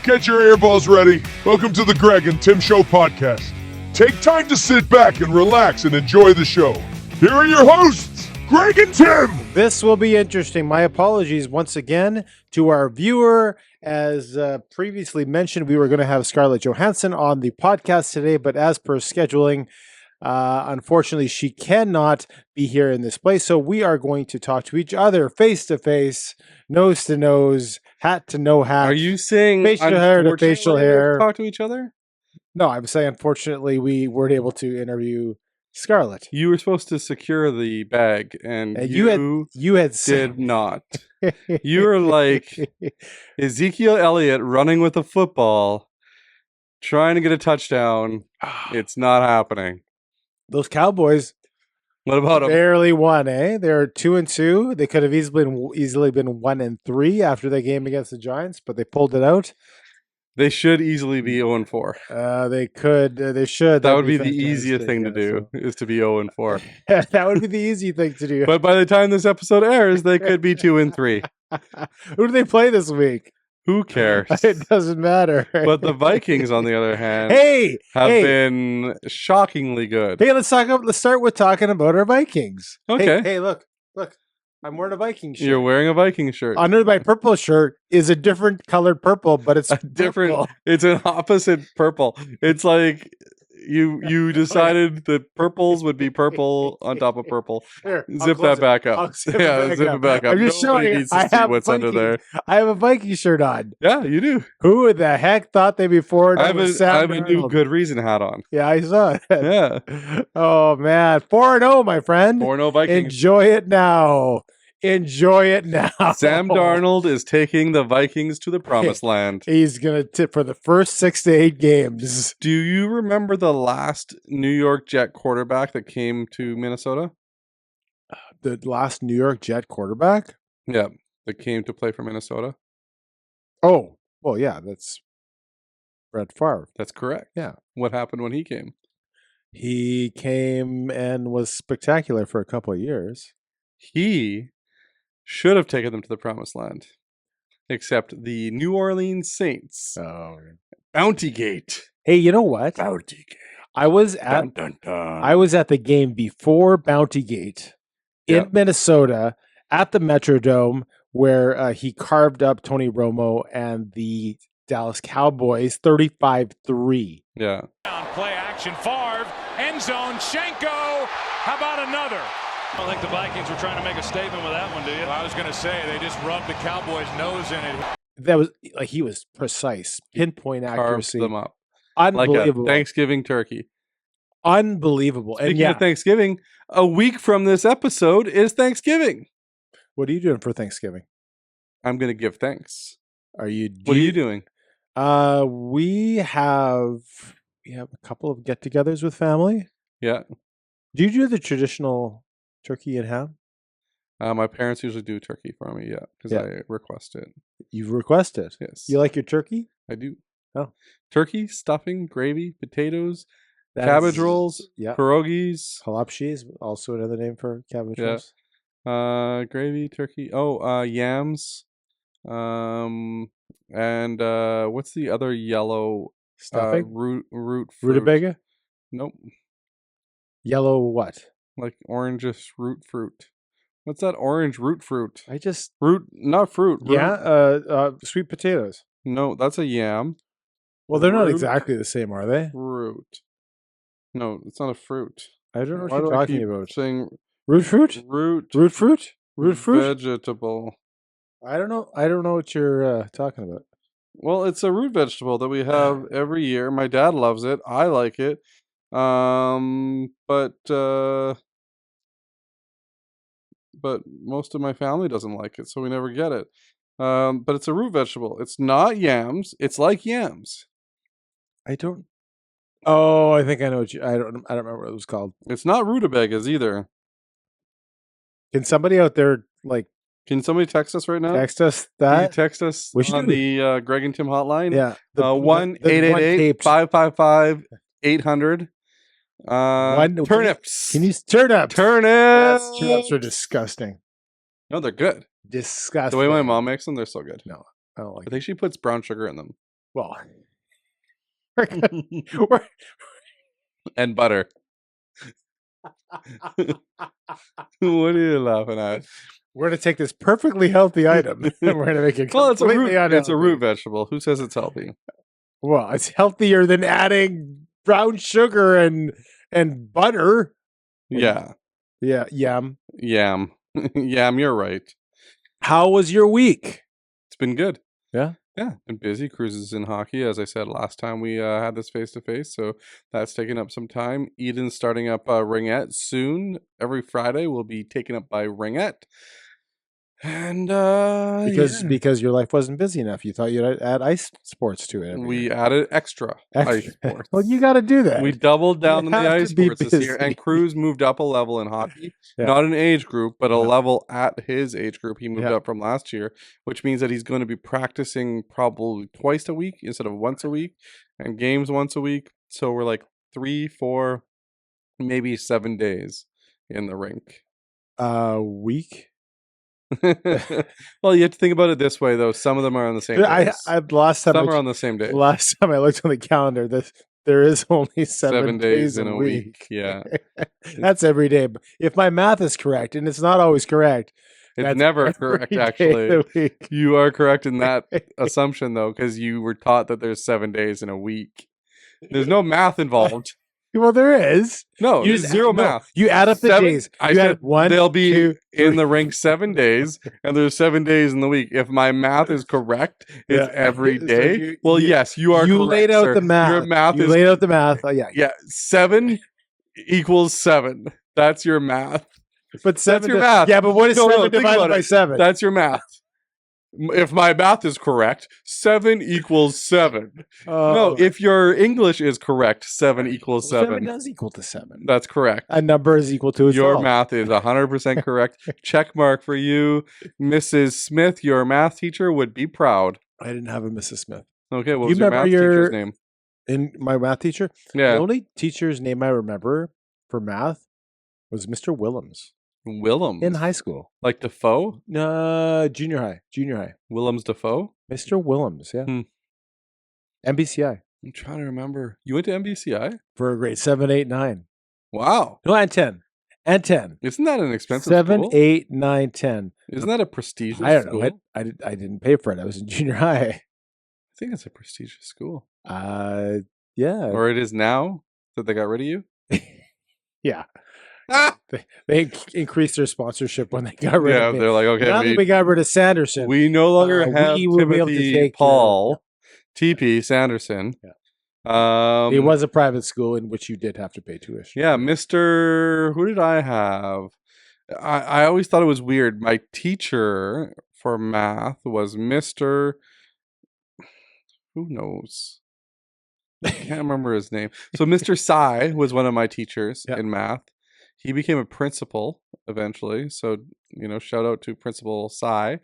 Get your earballs ready. Welcome to the Greg and Tim Show podcast. Take time to sit back and relax and enjoy the show. Here are your hosts, Greg and Tim. This will be interesting. My apologies once again to our viewer. As previously mentioned, we were going to have Scarlett Johansson on the podcast today, but as per scheduling, unfortunately, she cannot be here in this place. So we are going to talk to each other face to face, nose to nose, hat to no hat. Are you saying facial hair to facial hair? Talk to each other? No, I'm saying unfortunately we weren't able to interview Scarlett. You were supposed to secure the bag, and you had did not. You were like Ezekiel Elliott running with a football, trying to get a touchdown. It's not happening. Those Cowboys. What about them? Barely won, eh? They're 2-2. They could have easily been 1-3 after the game against the Giants, but they pulled it out. They should easily be 0-4. They could. They should. That would be the easiest thing to do, is to be 0-4. That would be the easy thing to do. But by the time this episode airs, they could be 2-3. Who do they play this week? Who cares? It doesn't matter. But the Vikings, on the other hand, have been shockingly good. Hey, let's start with talking about our Vikings. Okay. Hey, look. I'm wearing a Viking shirt. You're wearing a Viking shirt. Under my purple shirt is a different colored purple, but it's different. Purple. It's an opposite purple. It's like you decided that purples would be purple on top of purple. Here, zip that back up. Zip it back up. I'm just showing you. I have what's under there. I have a Viking shirt on. Yeah, you do. Who the heck thought they'd be forward? I have a new Good Reason hat on. Yeah, I saw it. Yeah. Oh man, 4-0, my friend. 4-0 Vikings. Enjoy it now. Enjoy it now. Sam Darnold is taking the Vikings to the promised land. He's going to tip for the first 6 to 8 games. Do you remember the last New York Jet quarterback that came to Minnesota? The last New York Jet quarterback? Yeah, that came to play for Minnesota. Oh, well, yeah, that's Brett Favre. That's correct. Yeah. What happened when he came? He came and was spectacular for a couple of years. He should have taken them to the promised land, except the New Orleans Saints. Oh, Bounty Gate. Hey, you know what? Bounty Gate. I was at the game before Bounty Gate in Minnesota at the Metrodome, where he carved up Tony Romo and the Dallas Cowboys 35-3. Yeah. Play action, Favre, end zone, Schenko. How about another? I don't think the Vikings were trying to make a statement with that one, do you? Well, I was going to say, they just rubbed the Cowboys' nose in it. That was like, he was precise, pinpoint accuracy. Carved them up. Unbelievable. Like a Thanksgiving turkey. Unbelievable. Speaking of Thanksgiving, a week from this episode is Thanksgiving. What are you doing for Thanksgiving? I'm going to give thanks. What are you doing? We have a couple of get-togethers with family. Yeah. Do you do the traditional turkey and ham? My parents usually do turkey for me, because I request it. You request it? Yes. You like your turkey? I do. Oh. Turkey, stuffing, gravy, potatoes, cabbage rolls, pierogies. Halapshi is also another name for cabbage rolls. Gravy, turkey. Yams. And what's the other yellow stuffing? Root fruit. Rutabaga? Nope. Yellow what? Like orangish root fruit. What's that orange root fruit? Not fruit. Root. Yeah, sweet potatoes. No, that's a yam. Well, they're not exactly the same, are they? Root. No, it's not a fruit. I don't know what you're talking about. Saying root fruit? Root fruit? Root fruit? Vegetable. I don't know what you're talking about. Well, it's a root vegetable that we have every year. My dad loves it. I like it. But most of my family doesn't like it, so we never get it. But it's a root vegetable. It's not yams. It's like yams. Oh, I think I know I don't remember what it was called. It's not rutabagas either. Can somebody out there Can somebody text us right now? Text us that. Can you text us on the Greg and Tim hotline? Yeah. 1-888-555-800. Turnips. Can you turnips? Turnips. Turnips are disgusting. No, they're good. Disgusting. The way my mom makes them, they're so good. No, I don't like I think she puts brown sugar in them. Well, we're- And butter. What are you laughing at? we're going to take this perfectly healthy item and we're going to make it Well, it's a completely root. unhealthy. It's a root vegetable. Who says it's healthy? Well, it's healthier than adding brown sugar and butter. Yeah, Yeah, yum. yam, yam. You're right. How was your week? It's been good. Yeah. Yeah, been busy. Cruises in hockey, as I said last time we had this face to face, so that's taking up some time. Eden's starting up Ringette soon. Every Friday will be taken up by Ringette, and Because your life wasn't busy enough. You thought you'd add ice sports to it. we added extra ice sports. Well, you got to do that. We doubled down You on the have ice to be sports this year, busy. and Cruz moved up a level in hockey. Yeah. Not an age group, but a Yeah. level at his age group. He moved Yeah. up from last year, which means that he's going to be practicing probably twice a week instead of once a week, and games once a week. So we're like 3, 4, maybe 7 days in the rink. Week. Well, you have to think about it this way, though. Some of them are on the same days. Last time Some are on the same day. last time I looked on the calendar, there is only 7 days in a week. Yeah. That's every day. But if my math is correct, and it's not always correct, It's that's never every correct, day of actually. the week. You are correct in that assumption, though, because you were taught that there's 7 days in a week. There's no math involved. Well, there is. No, You there's just- zero no, math. You add up the 7 days. I You add said one. they'll be 2, in 3. the rink 7 days, and there's 7 days in the week. If my math is correct, it's Yeah. every So day. Well, yes, you are You correct, laid out sir. the math. Your math You is laid out the math. Oh yeah. yeah, 7 equals 7. That's your math. But 7. your math. Yeah, but what is No, 7 think divided about by it. 7? That's your math. If my math is correct, 7 equals 7. No, if your English is correct, 7 equals 7. does equal to 7. That's correct. A number is equal to Your itself. math is 100% correct. Check mark for you. Mrs. Smith, your math teacher, would be proud. I didn't have a Mrs. Smith. Okay, what You was your remember math teacher's name? In my math teacher, Yeah, the only teacher's name I remember for math was Mr. Willems Willems. in high school. Like Defoe? Junior high. Willems Defoe? Mr. Willems, yeah. Hmm. MBCI I'm trying to remember. You went to MBCI? for grade 7, 8, 9. Wow. No, and 10. And 10. Isn't that an expensive 7, school? 8, 9, 10. Isn't that a prestigious I don't school? know. I didn't pay for it. I was in junior high. I think it's a prestigious school. Yeah. Or it is now that they got rid of you? Yeah. Ah! They increased their sponsorship when they got rid Yeah, of me. they're like, Now okay, that we got rid of Sanderson, we no longer have we will be able to Timothy take Paul, TP Sanderson. Yeah. it was a private school in which you did have to pay tuition. Yeah, Mr. Who did I have? I always thought it was weird. My teacher for math was Mr. Who knows? I can't remember his name. So Mr. Sai was one of my teachers Yeah. in math. He became a principal eventually. So, shout out to Principal Sai.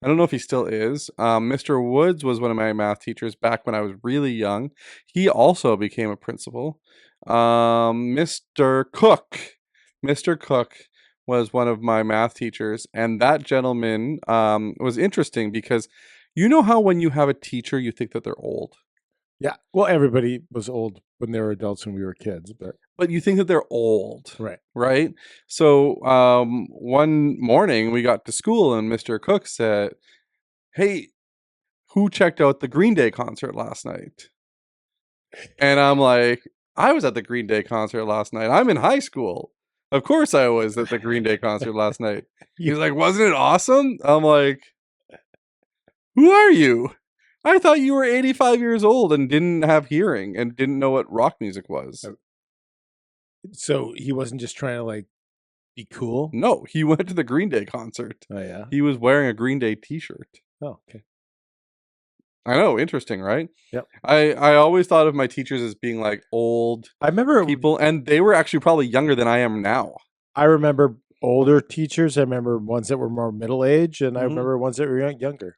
I don't know if he still is. Mr. Woods was one of my math teachers back when I was really young. He also became a principal. Mr. Cook was one of my math teachers. And that gentleman was interesting because you know how when you have a teacher, you think that they're old? Yeah. Well, everybody was old when they were adults when we were kids, But you think that they're old. right. Right? So one morning we got to school and Mr. Cook said, "Hey, who checked out the Green Day concert last night?" And I'm like, "I was at the Green Day concert last night. I'm in high school. Of course I was at the Green Day concert last night." He's like, "Wasn't it awesome?" I'm like, "Who are you? I thought you were 85 years old and didn't have hearing and didn't know what rock music was." So he wasn't just trying to be cool. No, he went to the Green Day concert. Oh yeah. He was wearing a Green Day t-shirt. Oh okay. I know, interesting, right? Yep. I always thought of my teachers as being like old I remember people, and they were actually probably younger than I am now. I remember older teachers. I remember ones that were more middle age, and I Mhm. remember ones that were younger.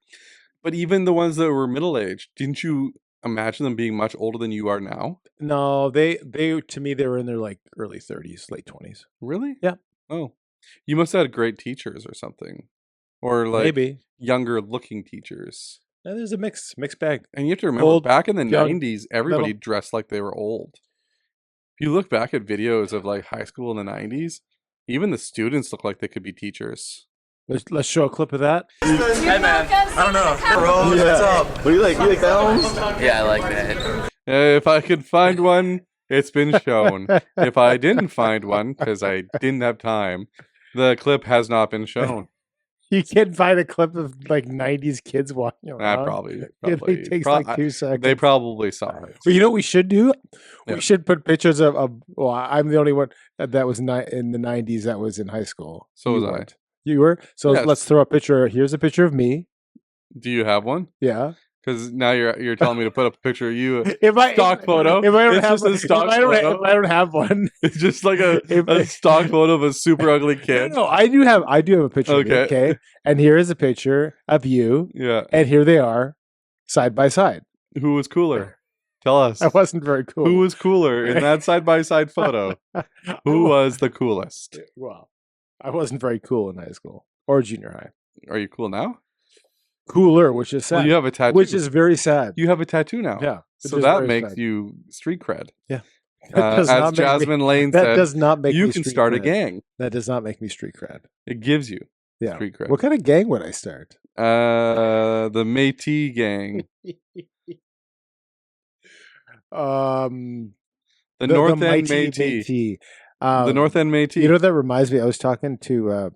But even the ones that were middle-aged, didn't you imagine them being much older than you are now? No, they to me they were in their early 30s, late 20s. Really? Yeah. Oh. You must have had great teachers or something. Or Maybe. younger looking teachers. And there's a mixed bag. And you have to remember, Old, back in the young, 90s, everybody middle. dressed like they were old. If you look back at videos of like high school in the 90s, even the students look like they could be teachers. Let's show a clip of that. Hey man, I don't know. Bro, what's up? What do you like? You like that one? Yeah, I like that. If I could find one, it's been shown. If I didn't find one, because I didn't have time, the clip has not been shown. You can't find a clip of like 90s kids walking around. Probably. It takes like 2 seconds. They probably saw it. But you know what we should do? Yeah. We should put pictures of well, I'm the only one that was in the 90s that was in high school. So You was I. weren't. You were? So Yes. let's throw a picture. Here's a picture of me. Do you have one? Yeah. Because now you're telling me to put up a picture of you. If Stock photo. If I don't It's have just a one, stock if I don't photo. have one. It's just like a If- stock photo of a super ugly kid. No, I do have a picture of me, Okay. okay? And here is a picture of you, Yeah. and here they are, side by side. Who was cooler? Tell us. I wasn't very cool. Who was cooler in that side by side photo? Who was the coolest? Well, I wasn't very cool in high school or junior high. Are you cool now? Cooler, which is sad. Well, you have a tattoo. which is very sad. You have a tattoo now. Yeah. which So is that very makes sad. you street cred. Yeah. That does As not make me- Jasmine Lane That said, does not make you me can street start a cred. gang. That does not make me street cred. It gives you Yeah. street cred. What kind of gang would I start? The Métis gang. The North End mighty Métis. Métis. The North End Métis. You know, that reminds me, I was talking to,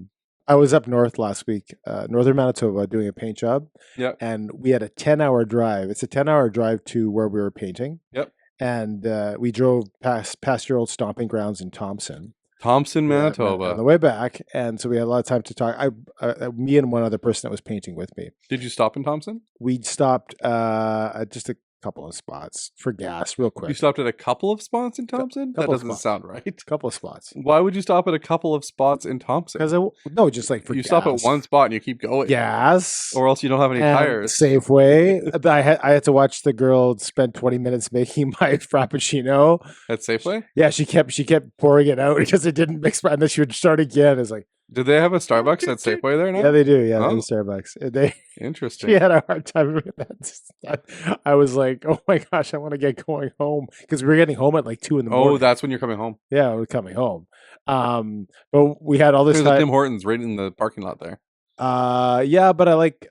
I was up north last week, northern Manitoba, doing a paint job. Yep. And we had a 10-hour drive. It's a 10-hour drive to where we were painting. Yep. And we drove past your old stomping grounds in Thompson. Thompson, Yeah, Manitoba. on the way back. And so we had a lot of time to talk. Me and one other person that was painting with me. Did you stop in Thompson? We stopped at just a couple of spots for gas real quick. You stopped at a couple of spots in Thompson? That couple of doesn't spots. sound right. couple of spots. Why would you stop at a couple of spots in Thompson? Because no, just like for You gas. stop at one spot and you keep going. gas, Or else you don't have any and tires. Safeway. I had to watch the girl spend 20 minutes making my frappuccino. At Safeway? Yeah, she kept pouring it out because it didn't mix, and then she would start again. It's like, Did they have a Starbucks at Safeway there now? yeah, they do. Yeah, Oh. they do Starbucks. They Interesting. She had a hard time with that. I was like, oh my gosh, I want to get going home because we were getting home at like 2 a.m. Oh, that's when you're coming home. yeah, we're coming home. But we had all this There's a time. Tim Hortons right in the parking lot there. Yeah, but I like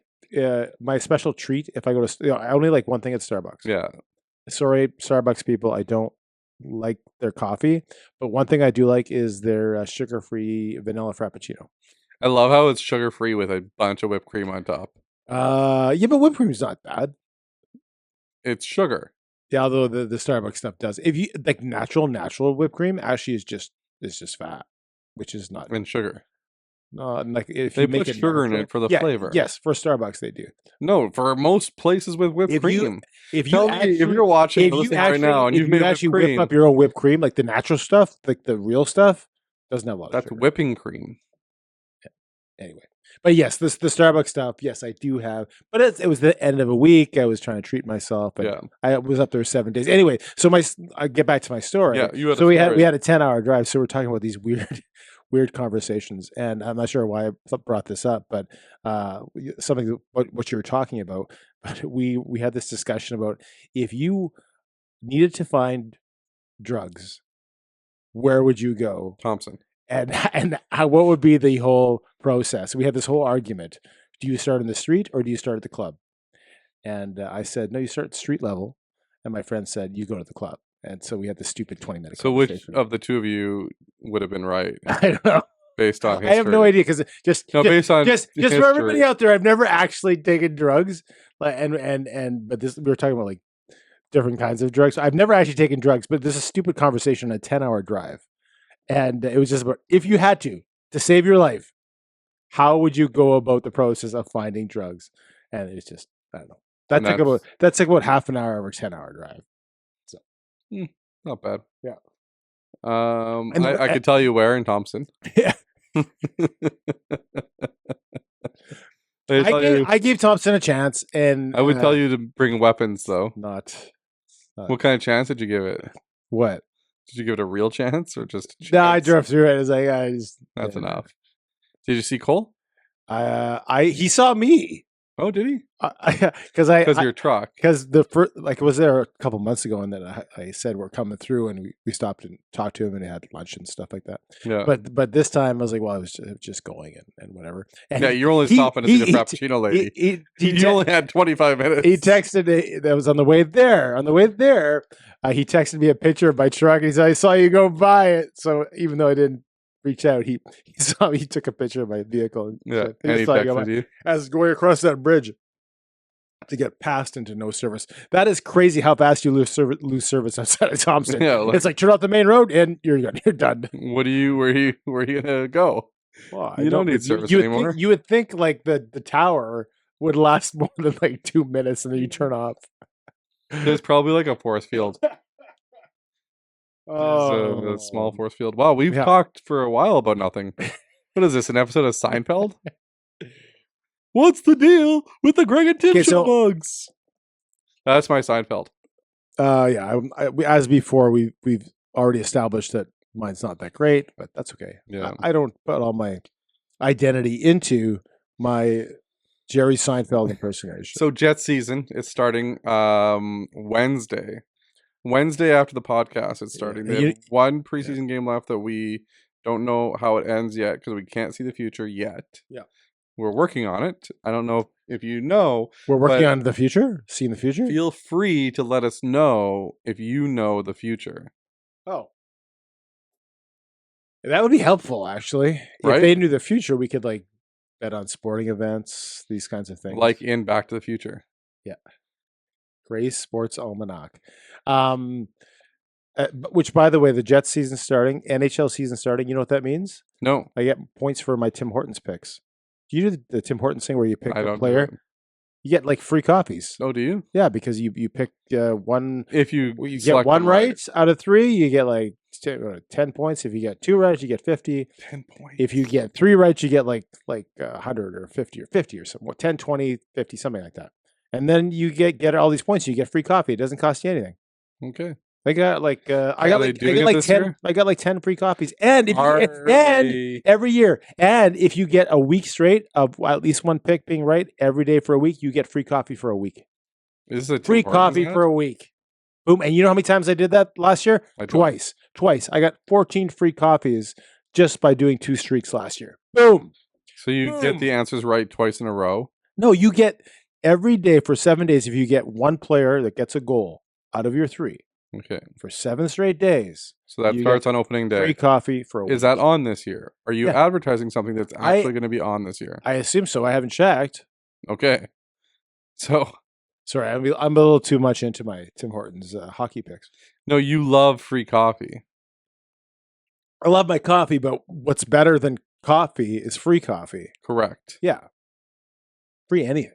my special treat if I go to. I only like one thing at Starbucks. Yeah. Sorry, Starbucks people, I don't like their coffee, but one thing I do like is their sugar-free vanilla frappuccino. I love how it's sugar free with a bunch of whipped cream on top. Yeah, but whipped cream is not bad. It's sugar. Yeah, although the Starbucks stuff does. If you like natural whipped cream, actually is just fat, which is not. And sugar. Like if They you make put it sugar in natural- it for the Yeah, flavor. Yes, for Starbucks they do. No, for most places with whipped If you- cream. If Tell me if you're watching if or you listening right now and if you've you made whipped actually cream, whip up your own whipped cream, like the natural stuff, like the real stuff, doesn't have a lot of that's sugar. whipping cream. Anyway, but yes, the Starbucks stuff, yes, I do have. But it was the end of a week. I was trying to treat myself, and Yeah. I was up there 7 days. Anyway, so I get back to my story. Yeah, you had so a we story. had a 10-hour drive. So we're talking about these weird conversations, and I'm not sure why I brought this up, but something what you were talking about. But we had this discussion about if you needed to find drugs, where would you go? Thompson. And what would be the whole process? We had this whole argument. Do you start in the street or do you start at the club? And I said, no, you start at the street level. And my friend said, you go to the club. And so we had this stupid 20-minute So which conversation. of the two of you would have been right I don't know. based on history? I have no idea because Based on just for history. everybody out there, I've never actually taken drugs. But we were talking about like different kinds of drugs. I've never actually taken drugs, but this is a stupid conversation on a 10-hour drive. And it was just about if you had to save your life, how would you go about the process of finding drugs? And it's just, I don't know. That took about half an hour of a 10-hour drive. So Not bad. Yeah. I could tell you where in Thompson. Yeah. I gave Thompson a chance, and I would tell you to bring weapons, though. not What kind of chance did you give it? what. Did you give it a real chance or just a chance? No, I drove through it. It's like That's enough. Did you see Cole? He saw me. Oh, did he? Because your truck. Because the first, like, was there a couple months ago, and then I said we're coming through, and we stopped and talked to him, and he had lunch and stuff like that. Yeah. But this time I was like, well, I was just going and whatever. And yeah, you're only stopping to see the Frappuccino lady. You only had 25 minutes. He texted. That was on the way there. On the way there, he texted me a picture of my truck. He said, "I saw you go by it." So even though I didn't reach out, he saw me. He took a picture of my vehicle. And yeah, and he texted you as going across that bridge to get passed into no service. That is crazy how fast you lose service outside of Thompson. Yeah, it's like turn off the main road and you're done. You're done. Where are you gonna go? Well, you don't need service anymore. You would think like the tower would last more than like 2 minutes and then you turn off. There's probably like a force field. A small force field. Wow, we've talked for a while about nothing. What is this? An episode of Seinfeld? What's the deal with the Greg and Tim show bugs? That's my Seinfeld. As before, we've already established that mine's not that great, but that's okay. Yeah, I don't put all my identity into my Jerry Seinfeld impersonation. So Jet season is starting Wednesday. Wednesday after the podcast, it's starting. They have one preseason game left that we don't know how it ends yet because we can't see the future yet. Yeah. We're working on it. I don't know if you know. We're working on the future? Seeing the future? Feel free to let us know if you know the future. Oh. That would be helpful, actually. Right? If they knew the future, we could, like, bet on sporting events, these kinds of things. Like in Back to the Future. Yeah. Gray's Sports Almanac. Which, by the way, the Jets season starting, NHL season starting, you know what that means? No. I get points for my Tim Hortons picks. Do you do the Tim Hortons thing where you pick a player? You get like free copies. Oh, do you? Yeah, because you pick one. If you get one right out of 3, you get like 10 points. If you get 2 right, you get 50. 10 points. If you get 3 right, you get like 100 or 50 or something. 10, 20, 50, something like that. And then you get all these points. You get free coffee. It doesn't cost you anything. Okay. I got like I got like 10. I got like 10 free copies, and every year, and if you get a week straight of at least one pick being right every day for a week, you get free coffee for a week. Is this a free coffee for a week? Boom! And you know how many times I did that last year? Twice. I got 14 free coffees just by doing 2 streaks last year. Boom! So you get the answers right twice in a row? No, you get every day for 7 days. If you get one player that gets a goal out of your 3. Okay. For 7 straight days. So that starts on opening day. Free coffee for a week. Is that on this year? Are you advertising something that's actually going to be on this year? I assume so. I haven't checked. Okay. So. Sorry, I'm a little too much into my Tim Hortons hockey picks. No, you love free coffee. I love my coffee, but what's better than coffee is free coffee. Correct. Yeah. Free anything.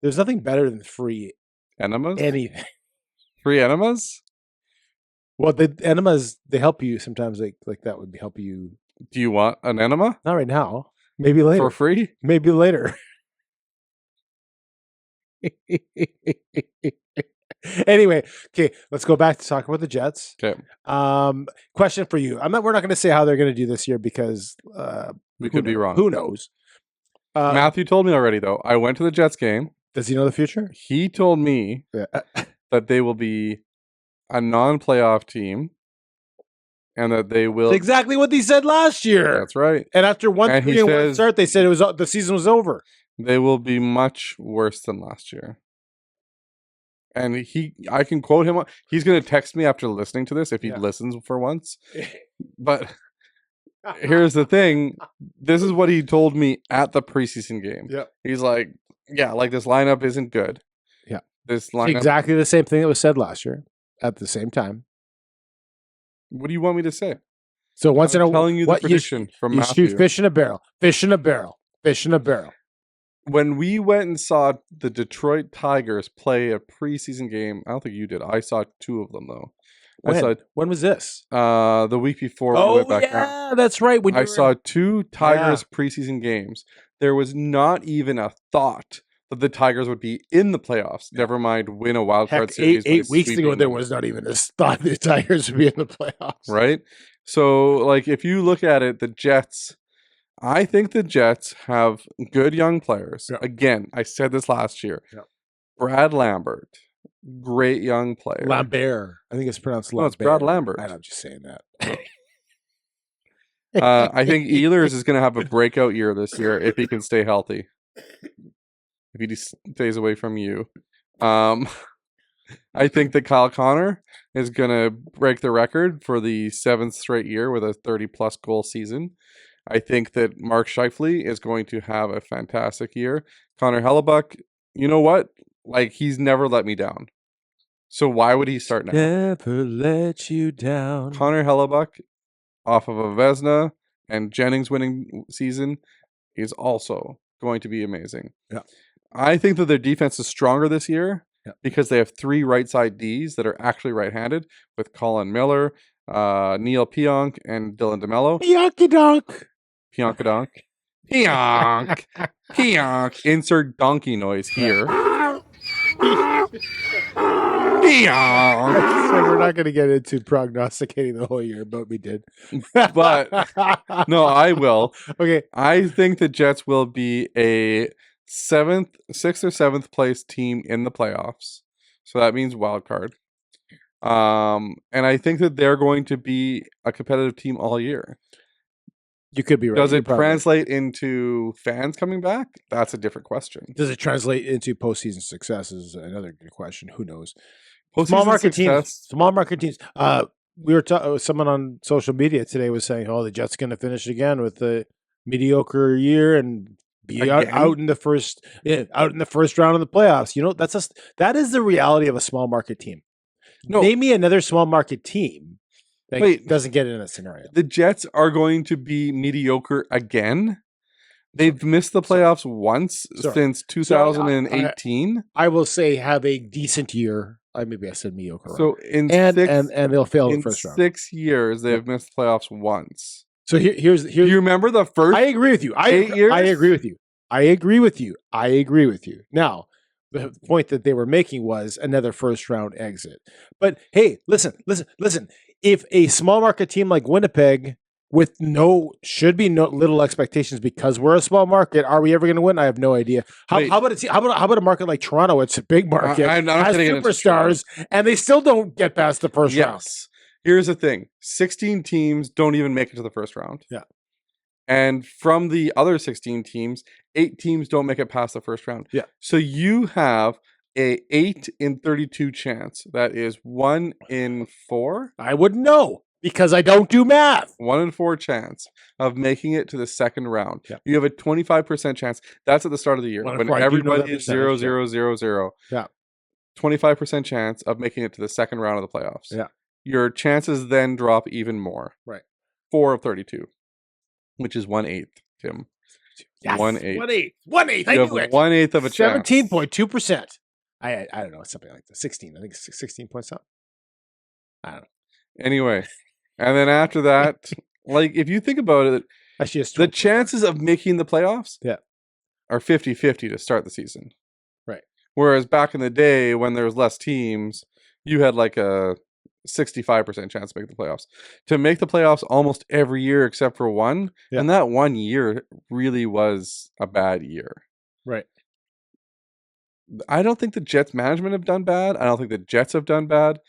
There's nothing better than free enemas. Anything. Free enemas? Well, the enemas, they help you sometimes. Like that would help you. Do you want an enema? Not right now. Maybe later. For free? Maybe later. Anyway, okay, let's go back to talk about the Jets. Okay. Question for you. We're not going to say how they're going to do this year because we could be wrong. Who knows? Matthew told me already, though. I went to the Jets game. Does he know the future? He told me that they will be a non-playoff team and that they will... That's exactly what he said last year. That's right. And after 1-3-1 start, they said the season was over. They will be much worse than last year. And I can quote him. He's going to text me after listening to this if he listens for once. But here's the thing. This is what he told me at the preseason game. Yep. He's like, like this lineup isn't good. Yeah. This lineup. Exactly the same thing that was said last year at the same time. What do you want me to say? So once I'm telling you the prediction from Matthew. You shoot fish in a barrel. Fish in a barrel. Fish in a barrel. When we went and saw the Detroit Tigers play a preseason game, I don't think you did. I saw 2 of them, though. When was this? The week before we went back out. That's right. I saw 2 Tigers preseason games. There was not even a thought that the Tigers would be in the playoffs. Never mind win a wild card series. 8 weeks ago, there was not even a thought the Tigers would be in the playoffs. Right? So, like, if you look at it, the Jets I think the Jets have good young players. Yeah. Again, I said this last year. Yeah. Brad Lambert, great young player. Lambert. I think it's pronounced Lambert. No, it's Brad Lambert. I'm just saying that. I think Ehlers is going to have a breakout year this year if he can stay healthy. If he stays away from you. I think that Kyle Connor is going to break the record for the 7th straight year with a 30-plus goal season. I think that Mark Scheifele is going to have a fantastic year. Connor Hellebuck, you know what? Like, he's never let me down. So why would he start now? Never let you down. Connor Hellebuck, off of a Vezina and Jennings winning season, is also going to be amazing. Yeah. I think that their defense is stronger this year because they have 3 right side Ds that are actually right-handed with Colin Miller, Neil Pionk, and Dylan DeMello. Pionk-a-donk. Pionk-a-donk. Pionk. Pionk. Insert donkey noise here. Pionk. So we're not going to get into prognosticating the whole year, but we did. But, no, I will. Okay. I think the Jets will be a 6th or 7th place team in the playoffs. So that means wild card. And I think that they're going to be a competitive team all year. You could be right. Does it translate into fans coming back? That's a different question. Does it translate into postseason success is another good question. Who knows? Small market teams. We were someone on social media today was saying, "Oh, the Jets going to finish again with a mediocre year and be out in the first round of the playoffs." You know, that is the reality of a small market team. No. Name me another small market team that doesn't get in a scenario. The Jets are going to be mediocre again. They've missed the playoffs once since 2018. I will say have a decent year. Maybe I said mediocre. So and they'll fail in the first round. 6 years, they've missed the playoffs once. So here's. Do you remember the first? I agree with you. 8 years? I agree with you. I agree with you. Now, the point that they were making was another first round exit. But hey, listen. If a small market team like Winnipeg with should be no little expectations because we're a small market, are we ever going to win? I have no idea. How about a market like Toronto? It's a big market, has superstars, and they still don't get past the first round. Here's the thing: 16 teams don't even make it to the first round. Yeah, and from the other 16 teams, 8 teams don't make it past the first round. Yeah, so you have a 8 in 32 chance. That is 1 in 4. I wouldn't know because I don't do math. 1 in 4 chance of making it to the second round. Yeah. You have a 25% chance. That's at the start of the year when everybody is 0, 0, 0, 0. Yeah. 25% chance of making it to the second round of the playoffs. Yeah. Your chances then drop even more. Right. 4 of 32, which is 1/8, Tim. Yes. 1/8. 1/8. I knew it. 1/8 of a chance. 17.2%. I don't know. Something like that. 16. I think it's 16 point something. I don't know. Anyway, and then after that, like if you think about it, actually, the chances of making the playoffs are 50-50 to start the season. Right. Whereas back in the day when there was less teams, you had like a 65% chance to make the playoffs. To make the playoffs almost every year except for one, and that 1 year really was a bad year. Right. I don't think the Jets management have done bad. I don't think the Jets have done bad.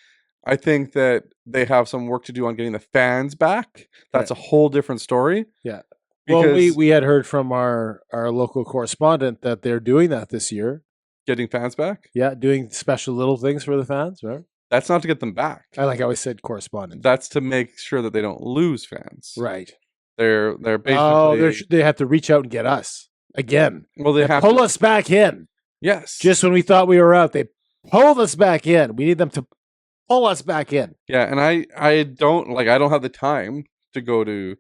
I think that they have some work to do on getting the fans back. That's a whole different story. Yeah. Well, we had heard from our local correspondent that they're doing that this year. Getting fans back? Yeah, doing special little things for the fans, right? That's not to get them back. I like how I said correspondent. That's to make sure that they don't lose fans. Right. They're basically they have to reach out and get us again. Well, they have pull us back in. Yes. Just when we thought we were out, they pulled us back in. We need them to pull us back in. Yeah, and I don't have the time to go to,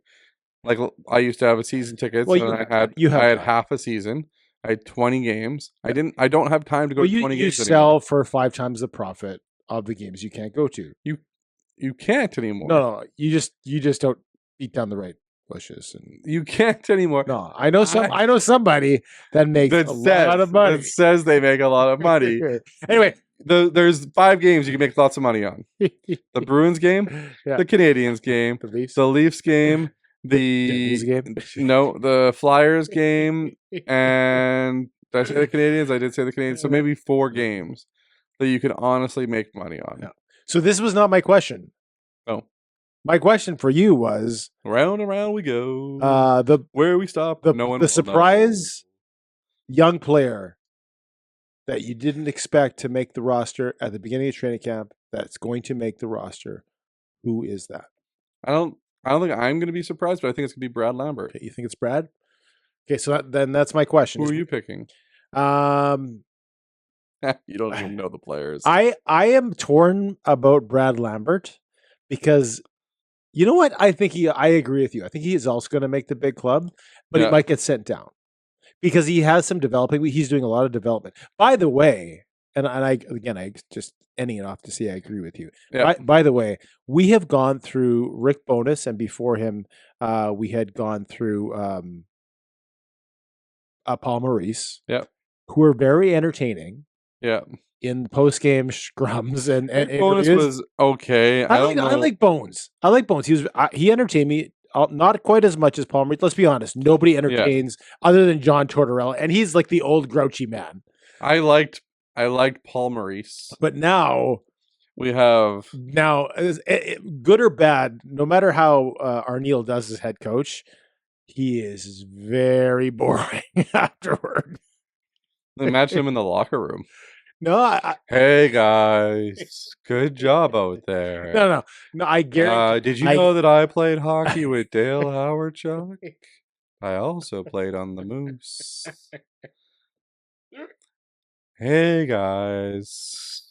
like, I used to have a season tickets and I had half a season. I had 20 games. I don't have time to go to 20 games. You sell for 5 times the profit of the games you can't go to. You can't anymore. No, you just don't beat down the right bushes, and you can't anymore. No, I know somebody that makes a lot of money. That says they make a lot of money. Anyway, there's 5 games you can make lots of money on. The Bruins game, the Canadiens game, the Leafs game, Devils game? No, the Flyers game, and did I say the Canadians? I did say the Canadians. So maybe 4 games that you could honestly make money on. Yeah. So this was not my question. No. My question for you was Round and round we go. Where we stop, no one the will surprise young player that you didn't expect to make the roster at the beginning of training camp that's going to make the roster. Who is that? I don't think I'm going to be surprised, but I think it's going to be Brad Lambert. Okay, you think it's Brad? Okay, so then that's my question. Who are you picking? You don't even know the players. I am torn about Brad Lambert because you know what? I agree with you. I think he is also going to make the big club, but he might get sent down because he has some developing. He's doing a lot of development. By the way, and I just ending it off to say I agree with you. Yeah. By the way, we have gone through Rick Bowness, and before him, we had gone through Paul Maurice. Yeah. Who are very entertaining. Yeah. In post-game scrums and Bowness was okay. I like Bones. I like Bones. He entertained me not quite as much as Paul Maurice. Let's be honest. Nobody entertains other than John Tortorella, and he's like the old grouchy man. I liked Paul Maurice, but now we have good or bad. No matter how Arniel does as head coach, he is very boring afterward. Imagine him in the locker room. No, hey guys, good job out there. No, I guarantee. Did you know that I played hockey with Dale Howard, Chuck? I also played on the Moose. Hey guys,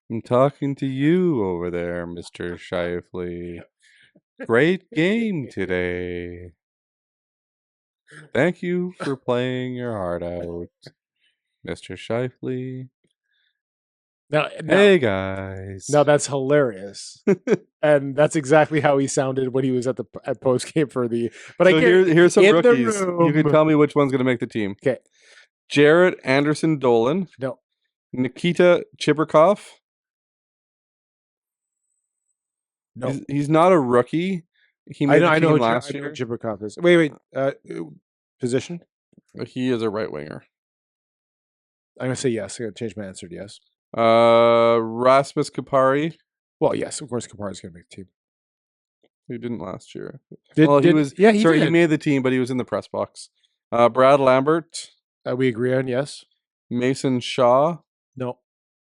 I'm talking to you over there, Mr. Shifley. Great game today. Thank you for playing your heart out, Mr. Shifley. Hey guys. Now that's hilarious, and that's exactly how he sounded when he was at post game for the. But so here's some rookies. You can tell me which one's going to make the team. Okay, Jared Anderson Dolan. No. Nikita Chibrikov. No, he's not a rookie. He made the team last year. I know Chibrikov is. Wait. Position? He is a right winger. I'm gonna say yes. I'm gonna change my answer to yes. Rasmus Kupari. Well, yes, of course, Kupari's gonna make the team. He didn't last year. He made the team, but he was in the press box. Brad Lambert. We agree on yes. Mason Shaw. No.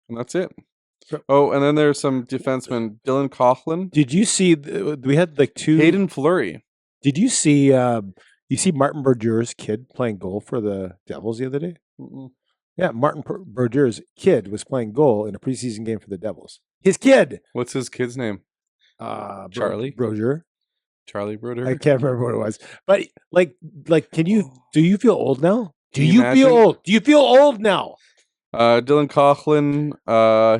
And that's it. Oh, and then there's some defensemen. Dylan Coughlin. Did you see? We had like 2. Hayden Fleury. Did you see? You see Martin Bergeur's kid playing goal for the Devils the other day? Mm-mm. Yeah, Martin Bergeur's kid was playing goal in a preseason game for the Devils. His kid. What's his kid's name? Charlie Bergeur. Charlie Bergeur. I can't remember what it was. But like, do you feel old now? Do you feel old? Do you feel old now? Dylan Coughlin,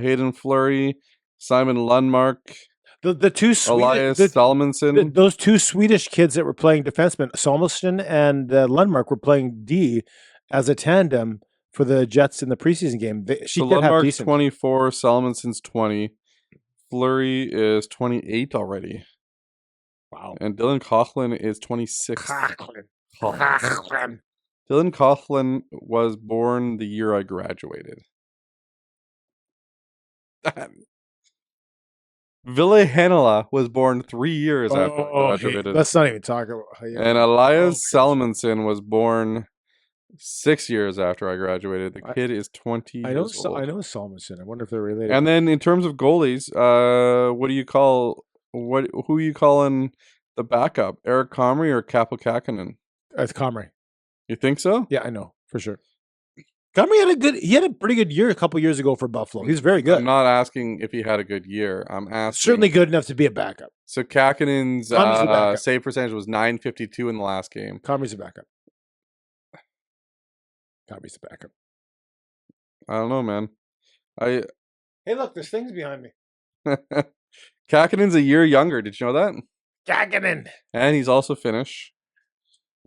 Hayden Fleury, Simon Lundmark. The 2 Elias Salmonson. Those 2 Swedish kids that were playing defensemen, Salmonson and Lundmark, were playing D as a tandem for the Jets in the preseason game. Lundmark's 24, Salmonson's 20. Fleury is 28 already. Wow. And Dylan Coughlin is 26. Coughlin. Dylan Coughlin was born the year I graduated. Ville Heinola was born 3 years after I graduated. Let's not even talk about. And Elias Salmonson was born 6 years after I graduated. The kid is 20 years old. I know Salmonson. I wonder if they're related. And then in terms of goalies, who are you calling the backup? Eric Comrie or Kaapo Kähkönen? It's Comrie. You think so? Yeah, I know for sure. Comrie had a pretty good year a couple years ago for Buffalo. He's very good. I'm not asking if he had a good year. I'm asking certainly good enough to be a backup. So Kähkönen's save percentage was .952 in the last game. Comrie's a backup. Comrie's a backup. I don't know, man. Hey, look, there's things behind me. Kähkönen's a year younger. Did you know that? Kähkönen. And he's also Finnish.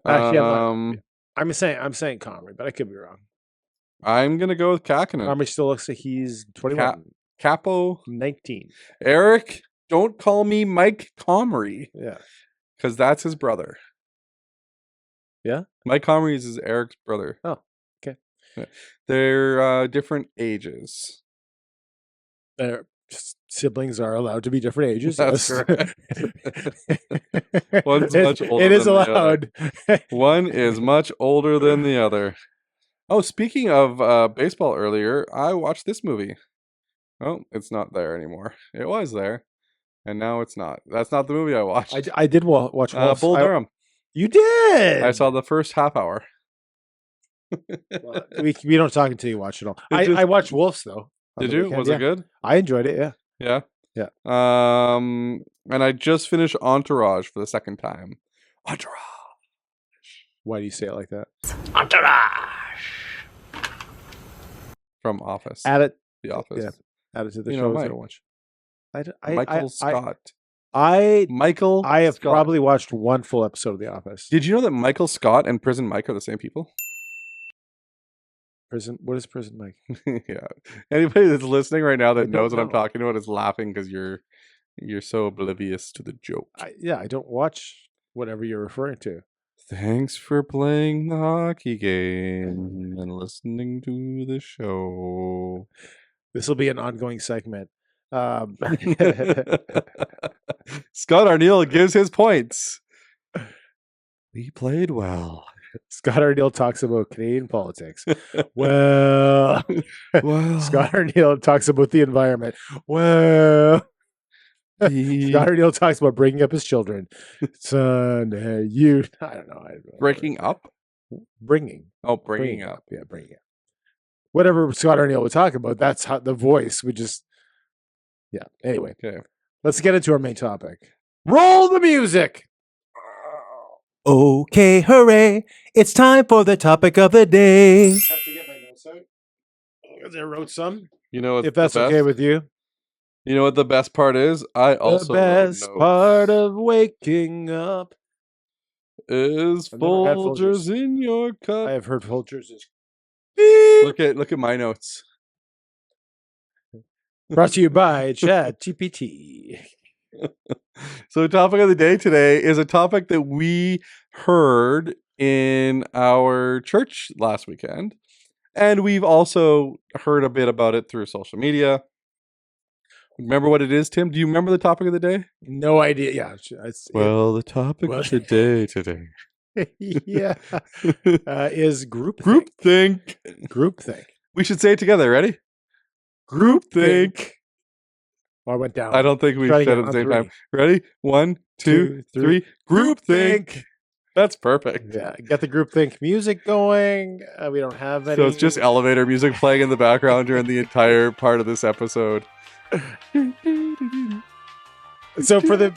Actually, I'm saying Comrie, but I could be wrong. I'm gonna go with Kähkönen. Comrie still looks like he's 21. Capo 19. Eric, don't call me Mike Comrie. Yeah. Because that's his brother. Yeah? Mike Comries is Eric's brother. Oh, okay. Yeah. They're different ages. Their siblings are allowed to be different ages. That's yes. correct. One's much older It is than the other. allowed. One is much older than the other. Oh, speaking of baseball earlier, I watched this movie. Oh, it's not there anymore. It was there, and now it's not. That's not the movie I watched. I did watch Wolf. Bull Durham. You did. I saw the first half hour. Well, we don't talk until you watch it all. I watched Wolves though. Did you? Was it good? I enjoyed it. Yeah. Yeah. Yeah. And I just finished Entourage for the second time. Entourage. Why do you say it like that? From Office. Add it. The Office. Yeah. Add it to the You know, shows Mike. I don't watch. Michael Scott. Michael. I have Scott. probably watched one full episode of The Office. Did you know that Michael Scott and Prison Mike are the same people? Prison. What is Prison Mike? Yeah. Anybody that's listening right now I that don't knows what I'm know. talking about is laughing because you're so oblivious to the joke. I don't watch whatever you're referring to. Thanks for playing the hockey game and listening to the show. This will be an ongoing segment. Scott Arniel gives his points. We played well. Scott Arniel talks about Canadian politics. Well, Well, Scott Arniel talks about the environment. Well, Scott the Arniel talks about bringing up his children. Son, you. I don't know. breaking up. Bringing. Oh, bringing up. Yeah, bringing up. Whatever Scott Arniel would talk about, that's how the voice would just. Yeah. Anyway, Okay. let's get into our main topic. Roll the music. Okay, hooray! It's time for the topic of the day. I have to get my notes out. Because I wrote some. You know what? If that's okay with you. You know what the best part is? I also the best wrote notes. part of waking up is I've never had Folgers Folgers. in your cup. I have heard Folgers is Look at my notes. brought to you by ChatGPT. So topic of the day today is a topic that we heard in our church last weekend. And we've also heard a bit about it through social media. Remember what it is, Tim? Do you remember the topic of the day? No idea. Yeah. The topic Well- of the day today. yeah. Is groupthink. Groupthink. Groupthink. We should say it together. Ready? Groupthink. Oh, I went down. I don't think we Try said it again at the on same time. three. Ready? 1, 2, 3. Groupthink. That's perfect. Yeah. Get the groupthink music going. We don't have any. So it's just elevator music playing in the background during the entire part of this episode. So for the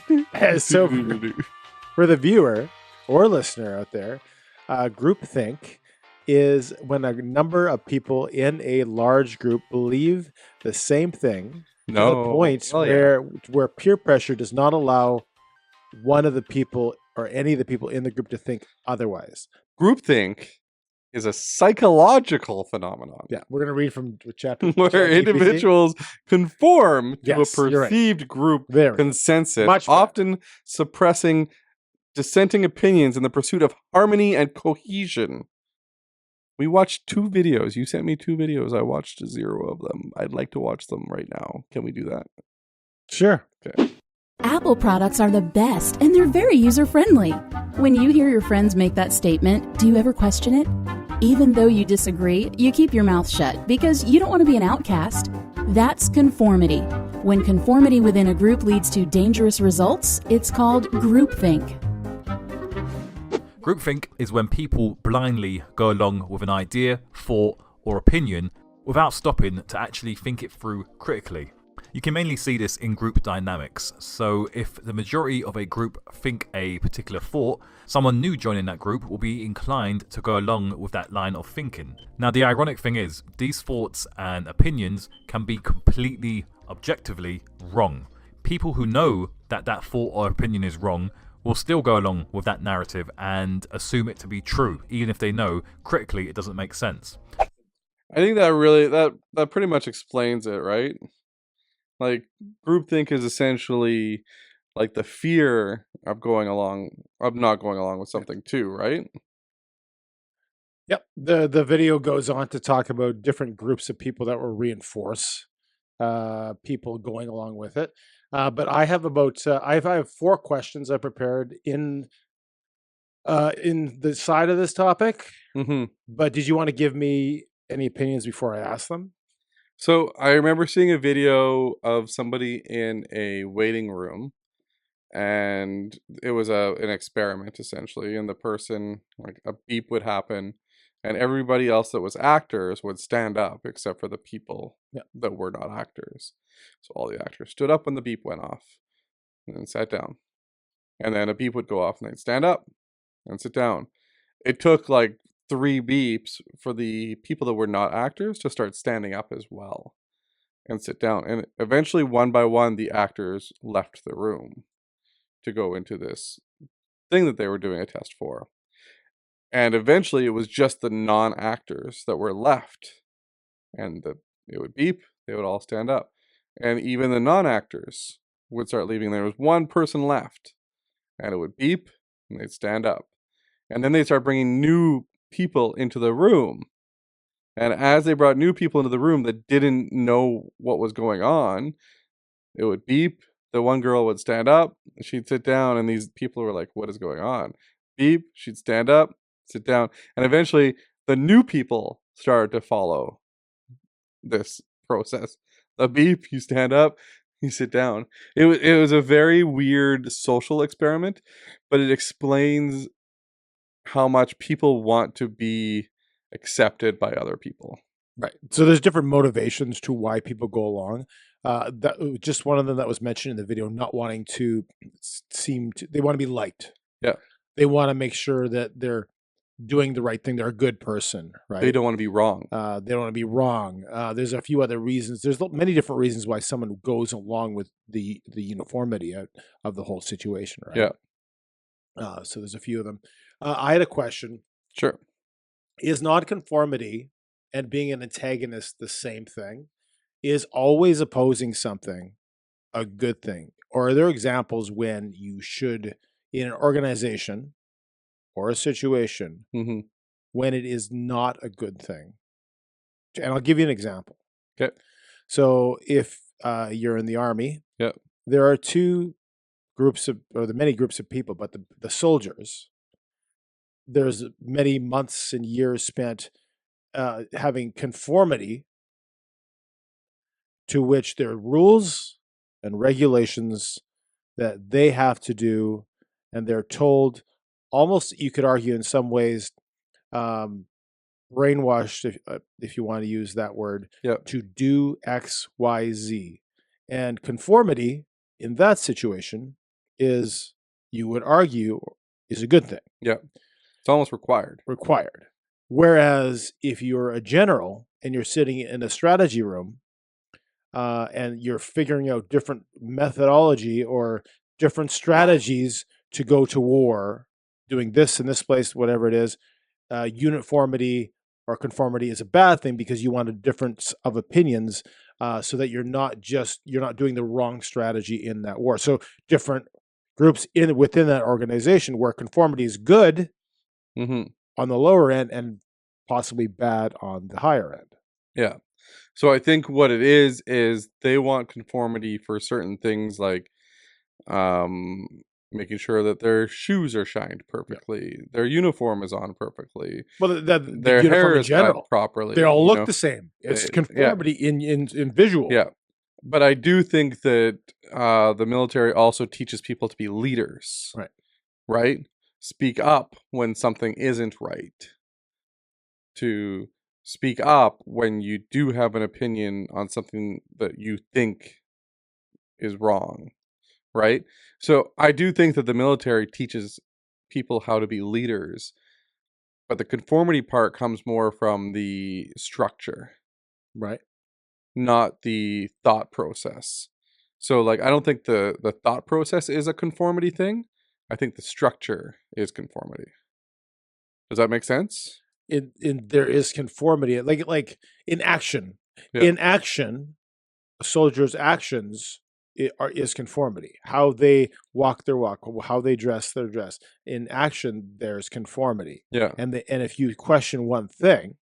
for the viewer or listener out there, groupthink is when a number of people in a large group believe the same thing to the point Well, yeah. where peer pressure does not allow one of the people or any of the people in the group to think otherwise. Groupthink is a psychological phenomenon. Yeah, we're gonna read from chapter Where ChatGPT. individuals conform to Yes, a you're right. perceived group There we go. consensus, Much better. often suppressing dissenting opinions in the pursuit of harmony and cohesion. We watched 2 videos. You sent me 2 videos. I watched 0 of them. I'd like to watch them right now. Can we do that? Sure. Apple products are the best, and they're very user-friendly. When you hear your friends make that statement, do you ever question it? Even though you disagree, you keep your mouth shut because you don't want to be an outcast. That's conformity. When conformity within a group leads to dangerous results, it's called groupthink. Groupthink is when people blindly go along with an idea, thought, or opinion without stopping to actually think it through critically. You can mainly see this in group dynamics. So if the majority of a group think a particular thought, someone new joining that group will be inclined to go along with that line of thinking. Now the ironic thing is, these thoughts and opinions can be completely objectively wrong. People who know that that thought or opinion is wrong will still go along with that narrative and assume it to be true, even if they know critically it doesn't make sense. I think that really that pretty much explains it, right? Like groupthink is essentially like the fear of not going along with something too, right? Yep. The video goes on to talk about different groups of people that will reinforce people going along with it. But I have I have 4 questions I prepared in the side of this topic. Mm-hmm. But did you want to give me any opinions before I ask them? So I remember seeing a video of somebody in a waiting room, and it was an experiment essentially, and the person, like, a beep would happen, and everybody else that was actors would stand up except for the people Yeah. that were not actors. So all the actors stood up when the beep went off and then sat down. And then a beep would go off and they'd stand up and sit down. It took like 3 beeps for the people that were not actors to start standing up as well and sit down. And eventually, one by one, the actors left the room to go into this thing that they were doing a test for. And eventually, it was just the non-actors that were left. And it would beep, they would all stand up. And even the non-actors would start leaving. There was one person left. And it would beep, and they'd stand up. And then they'd start bringing new people into the room. And as they brought new people into the room that didn't know what was going on, it would beep. The one girl would stand up, she'd sit down, and these people were like, what is going on? Beep, she'd stand up, sit down. And eventually, the new people started to follow this process. The beep, you stand up, you sit down. It was a very weird social experiment, but it explains how much people want to be accepted by other people. Right. So there's different motivations to why people go along. That just one of them that was mentioned in the video, not wanting to they want to be liked. Yeah. They want to make sure that they're doing the right thing. They're a good person, right? They don't want to be wrong. They don't want to be wrong. There's a few other reasons. There's many different reasons why someone goes along with the uniformity of the whole situation, right? Yeah. So there's a few of them. I had a question. Sure. Is nonconformity and being an antagonist the same thing? Is always opposing something a good thing? Or are there examples when you should, in an organization or a situation, Mm-hmm. when it is not a good thing? And I'll give you an example. Okay. So if you're in the army, Yep. there are two groups of, or the many groups of people, but the soldiers, there's many months and years spent having conformity to which there are rules and regulations that they have to do, and they're told, almost, you could argue in some ways, brainwashed, if you want to use that word, Yep. to do X, Y, Z. And conformity in that situation is, you would argue, is a good thing. Yeah. It's almost required. Whereas if you're a general and you're sitting in a strategy room and you're figuring out different methodology or different strategies to go to war, doing this in this place, whatever it is, uniformity or conformity is a bad thing because you want a difference of opinions so that you're not doing the wrong strategy in that war. So different groups within that organization where conformity is good, Mm-hmm. on the lower end and possibly bad on the higher end. Yeah. So I think what it is they want conformity for certain things, like making sure that their shoes are shined perfectly, their uniform is on perfectly, Well, their hair is cut properly. They all look the same. It's Yeah. conformity in visual. Yeah. But I do think that the military also teaches people to be leaders. Right? Speak up when something isn't right. To speak up when you do have an opinion on something that you think is wrong. Right? So I do think that the military teaches people how to be leaders. But the conformity part comes more from the structure. Right. Not the thought process. So, like, I don't think the thought process is a conformity thing. I think the structure is conformity. Does that make sense? There is conformity, like in action. Yeah. In action, a soldier's actions is conformity. How they walk their walk, how they dress their dress. In action, there's conformity. Yeah. And if you question one thing,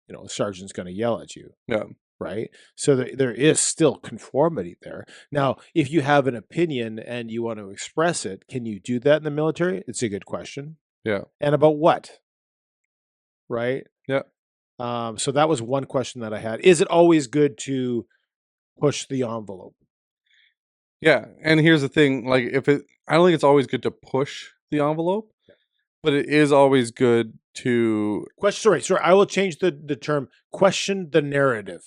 the sergeant's going to yell at you. Yeah. Right. So there is still conformity there. Now, if you have an opinion and you want to express it, can you do that in the military? It's a good question. Yeah. And about what? Right. Yeah. So that was one question that I had. Is it always good to push the envelope? Yeah. And here's the thing, like I don't think it's always good to push the envelope, but it is always good to sorry, I will change the term, question the narrative.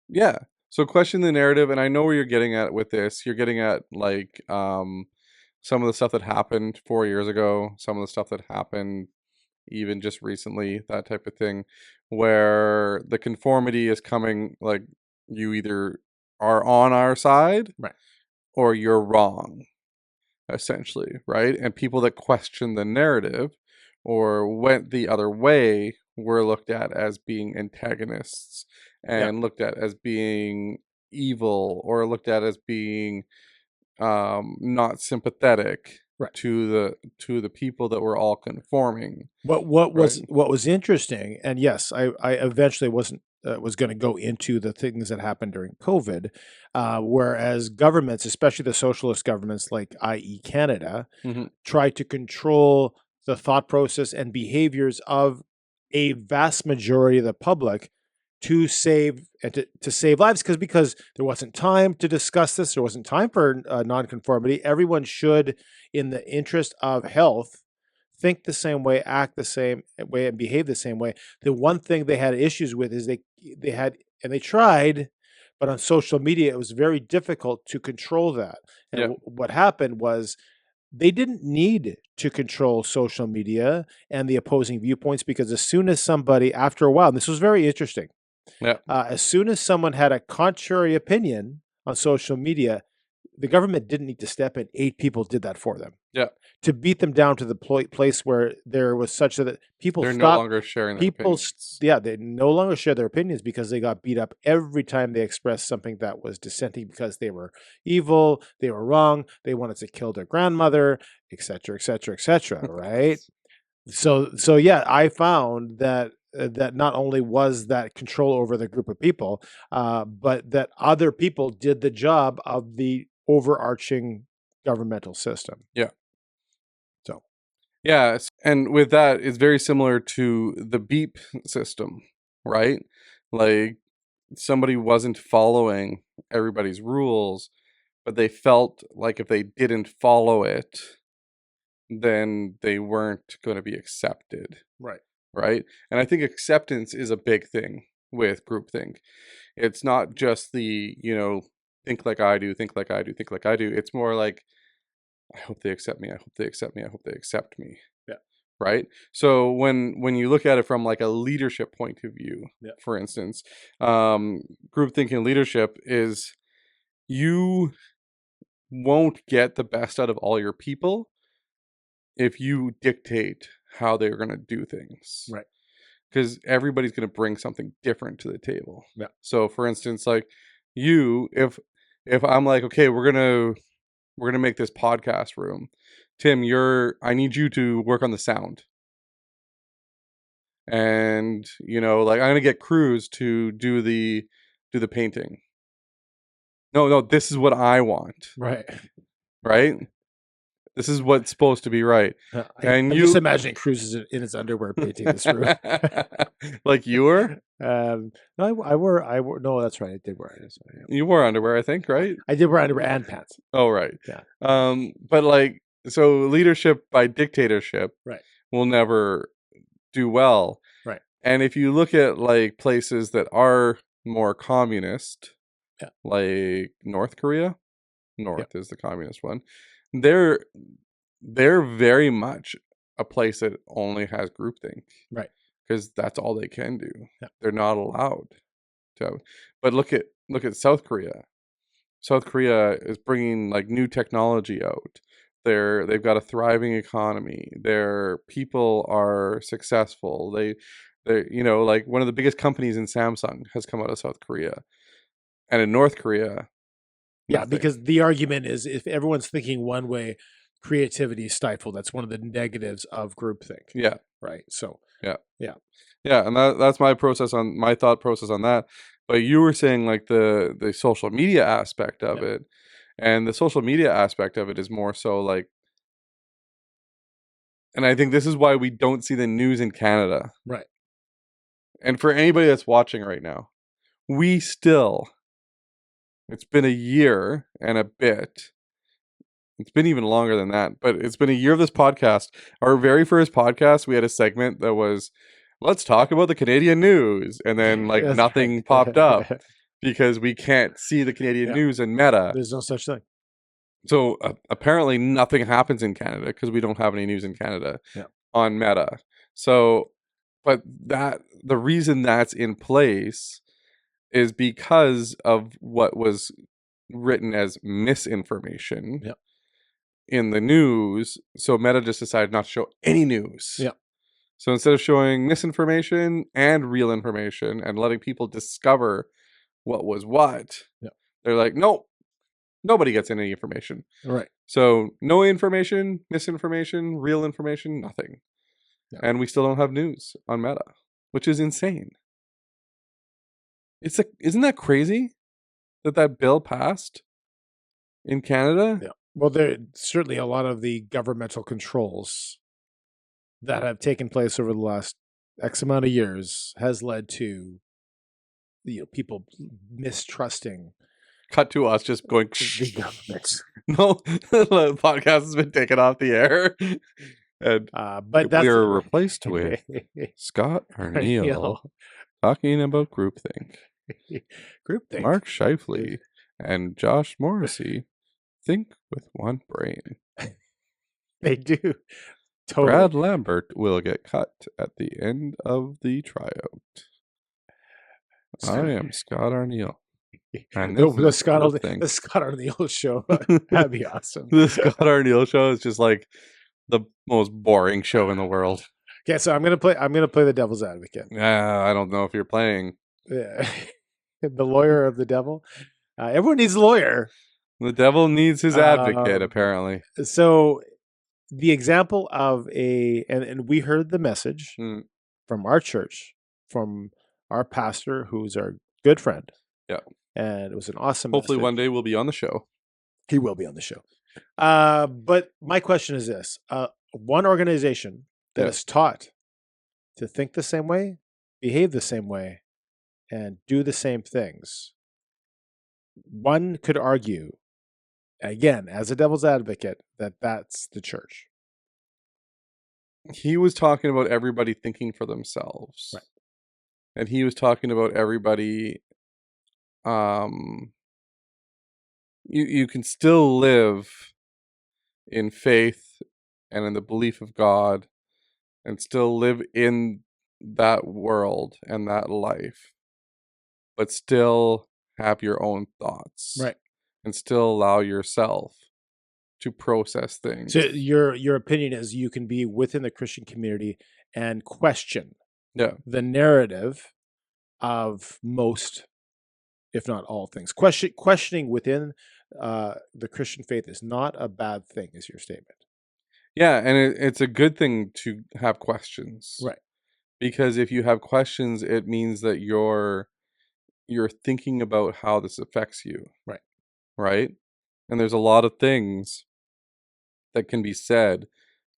Yeah. So question the narrative, and I know where you're getting at with this. You're getting at like some of the stuff that happened 4 years ago, some of the stuff that happened even just recently, that type of thing, where the conformity is coming, like you either are on our side, right, or you're wrong, essentially, right? And people that question the narrative or went the other way were looked at as being antagonists and looked at as being evil, or looked at as being not sympathetic to the people that were all conforming. What was interesting, and yes, I eventually was going to go into the things that happened during COVID, whereas governments, especially the socialist governments like i.e. Canada, tried to control the thought process and behaviors of a vast majority of the public to save lives, because there wasn't time to discuss this. There wasn't time for nonconformity. Everyone should, in the interest of health, think the same way, act the same way, and behave the same way. The one thing they had issues with is they tried, but on social media it was very difficult to control that. And what happened was, they didn't need to control social media and the opposing viewpoints, because as soon as somebody, after a while, and this was very interesting, as soon as someone had a contrary opinion on social media, the government didn't need to step in. 8 people did that for them. Yeah. To beat them down to the place where there was such that people they're stopped, no longer sharing their opinions. Yeah, they no longer share their opinions because they got beat up every time they expressed something that was dissenting, because they were evil, they were wrong, they wanted to kill their grandmother, etc., etc., etc. Right? So yeah, I found that not only was that control over the group of people, but that other people did the job of the overarching governmental system. Yeah. So. Yeah, and with that, it's very similar to the beep system, right? Like somebody wasn't following everybody's rules, but they felt like if they didn't follow it, then they weren't going to be accepted. Right. Right. And I think acceptance is a big thing with groupthink. It's not just the, think like I do, think like I do, think like I do. It's more like, I hope they accept me. I hope they accept me. I hope they accept me. Yeah. Right. So when you look at it from like a leadership point of view, for instance, groupthink and leadership is, you won't get the best out of all your people if you dictate how they're going to do things. Right. Because everybody's going to bring something different to the table. Yeah. So for instance, like if I'm like, okay, we're going to make this podcast room. Tim, I need you to work on the sound. And, like I'm going to get Cruz to do the painting. No, this is what I want. Right. Right? This is what's supposed to be right. I'm just imagining Cruz is in his underwear painting this room. Like you were? No, I wore. No, that's right. I did wear it. You wore underwear, I think, right? I did wear underwear and pants. Oh, right. Yeah. But like, so leadership by dictatorship, right, will never do well. Right. And if you look at like places that are more communist, like North Korea, is the communist one. They're very much a place that only has groupthink, right? Because that's all they can do. They're not allowed to. But look at South Korea. South Korea is bringing like new technology out. They've got a thriving economy. Their people are successful. They're like one of the biggest companies in Samsung has come out of South Korea, and in North Korea, Yeah, Nothing. because the argument is if everyone's thinking one way, creativity is stifled. That's one of the negatives of groupthink. Yeah. Right. So Yeah. Yeah. Yeah, and that's my thought process on that. But you were saying like the social media aspect of it, and the social media aspect of it is more so like, and I think this is why we don't see the news in Canada. Right. And for anybody that's watching right now, it's been a year and a bit. It's been even longer than that, but it's been a year of this podcast. Our very first podcast, we had a segment that was, let's talk about the Canadian news. And then like That's nothing right. popped up because we can't see the Canadian news in Meta. There's no such thing. So apparently nothing happens in Canada because we don't have any news in Canada on Meta. So, but the reason that's in place is because of what was written as misinformation in the news. So Meta just decided not to show any news. Yeah. So instead of showing misinformation and real information and letting people discover what was what, they're like, nope. Nobody gets any information. Right. So no information, misinformation, real information, nothing. Yeah. And we still don't have news on Meta, which is insane. Isn't that crazy that bill passed in Canada? Yeah. Well, there certainly a lot of the governmental controls that have taken place over the last X amount of years has led to people mistrusting. Cut to us just going the government. No, the podcast has been taken off the air, and but we are replaced with Scott Arniel talking about groupthink. Groupthink. Mark Shifley and Josh Morrissey think with one brain. They do. Totally. Brad Lambert will get cut at the end of the tryout. I am Scott Arniel. And the Scott Arniel show. That'd be awesome. The Scott Arniel show is just like the most boring show in the world. Okay, so I'm gonna play the devil's advocate. I don't know if you're playing. Yeah. The lawyer of the devil. Everyone needs a lawyer. The devil needs his advocate, apparently. So the example of and we heard the message from our church, from our pastor, who's our good friend. Yeah. And it was an awesome Hopefully message. one day we'll be on the show. He will be on the show. But my question is this. One organization that is taught to think the same way, behave the same way, and do the same things. One could argue, again, as a devil's advocate, that that's the church. He was talking about everybody thinking for themselves. Right. And he was talking about everybody... you can still live in faith and in the belief of God and still live in that world and that life, but still have your own thoughts, right? And still allow yourself to process things. So your opinion is you can be within the Christian community and question the narrative of most, if not all things. Questioning within the Christian faith is not a bad thing, is your statement. Yeah, and it's a good thing to have questions. Right. Because if you have questions, it means that you're thinking about how this affects you. Right. Right? And there's a lot of things that can be said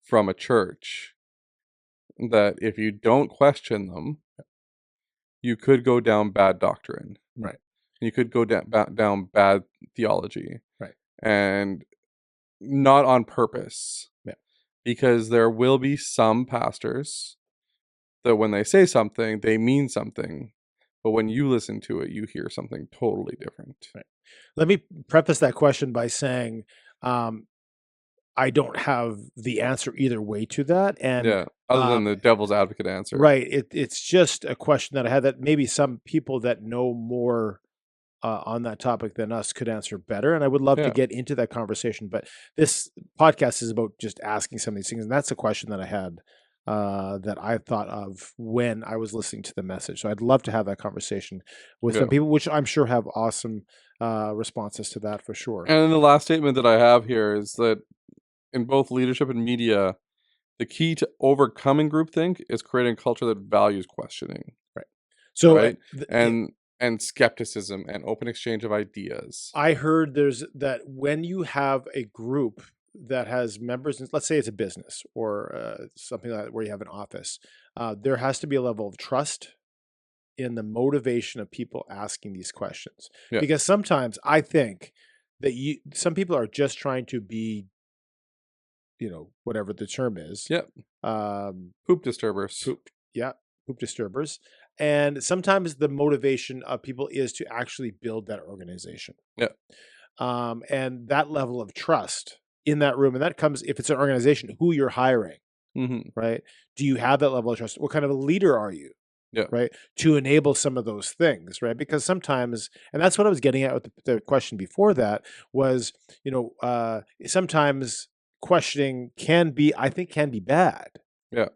from a church that if you don't question them, you could go down bad doctrine. Right. You could go down bad theology. Right. And not on purpose. Yeah. Because there will be some pastors that when they say something, they mean something. But when you listen to it, you hear something totally different. Right. Let me preface that question by saying I don't have the answer either way to that. And other than the devil's advocate answer. Right. It's just a question that I had that maybe some people that know more on that topic than us could answer better. And I would love to get into that conversation. But this podcast is about just asking some of these things. And that's a question that I had that I thought of when I was listening to the message. So I'd love to have that conversation with Yeah. some people, which I'm sure have awesome responses to that for sure. And then the last statement that I have here is that in both leadership and media, the key to overcoming groupthink is creating a culture that values questioning. Right. So right? And skepticism and open exchange of ideas. I heard that when you have a group that has members, let's say it's a business or something like that where you have an office, there has to be a level of trust in the motivation of people asking these questions. Yeah. Because sometimes I think that some people are just trying to be, whatever the term is. Yeah. Poop disturbers. Poop disturbers. And sometimes the motivation of people is to actually build that organization. Yeah. And that level of trust in that room, and that comes, if it's an organization, who you're hiring, right? Do you have that level of trust? What kind of a leader are you? Yeah. Right. To enable some of those things, right? Because sometimes, and that's what I was getting at with the question before that was, sometimes questioning can be bad. Yeah.